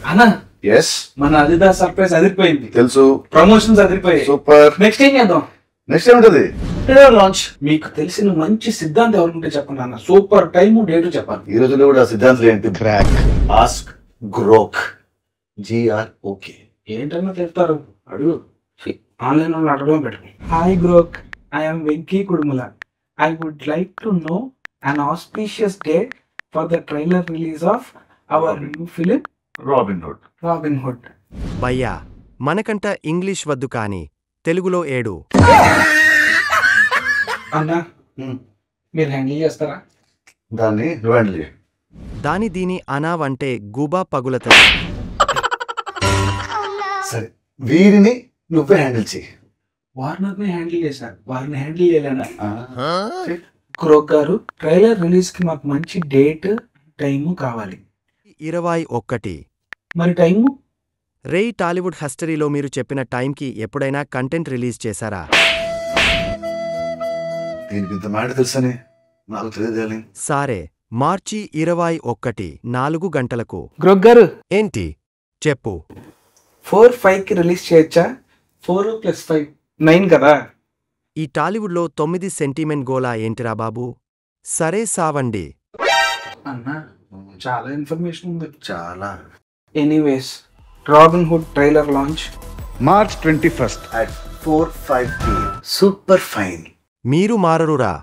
అన్నా ఎస్ మన Adidas surprise అదిరిపోయింది. తెలుసు. ప్రమోషన్స్ అదిరిపోయాయి. సూపర్. నెక్స్ట్ ఏం చేద్దాం? నెక్స్ట్ ఏముంటది? Trailer launch. మీకు తెలిసిన మంచి సిద్ధాంతం ఎవరుంటే చెప్పండి అన్న. సూపర్ టైము డేటు చెప్పాలి. ఈ రోజుల్లో కూడా సిద్ధాంతం ఏంటి? Crack, ask, Grok, GROK. ఏంటన్నా చెప్తారు? అడుగు. ఆన్లైన్ లో అడగడం better. Hi Grok, I'm Venky Kudumula. I would like to know an auspicious day for the trailer release of our new film Robin Hood. భయ్యా, మనకంట ఇంగ్లీష్ వద్దు కాని తెలుగులో ఏడు. అన్నా మీరు హ్యాండిల్ చేస్తారా? దాన్ని నువ్వు హ్యాండిల్ చేయి. దాని దీని అనావంటే గుబా పగులతది. సరే, వీరిని నువ్వే హ్యాండిల్ చేయి. వార్నర్ ని హ్యాండిల్ చేశారు, వారిని హ్యాండిల్ చేయలేనా? క్రోక్ గారు, ట్రైలర్ రిలీజ్ కి మాకు మంచి డేట్ టైము కావాలి. 21. మరి టైము? రేయ్, టాలీవుడ్ హిస్టరీలో మీరు చెప్పిన టైంకి ఎప్పుడైనా కంటెంట్ రిలీజ్ చేశారా? దీనికి ఇంత మాట తెలుసని నాకు తెలియదేయాలి. సారే, మార్చి 21, 4 గంటలకు. క్రోక్ గారు, ఏంటి చెప్పు. 4-5 కి రిలీజ్ చేయొచ్చా? 4 + 5 9 కదా. ఈ టాలీవుడ్లో 9 సెంటిమెంట్ గోలా ఏంటిరా బాబు? సరే సావండి. అన్నా చాలా ఇన్ఫర్మేషన్ ఉంది. చాలా. Anyways, robin hood trailer launch March 21st at 4:05 PM. Super fine. మీరు మారరురా.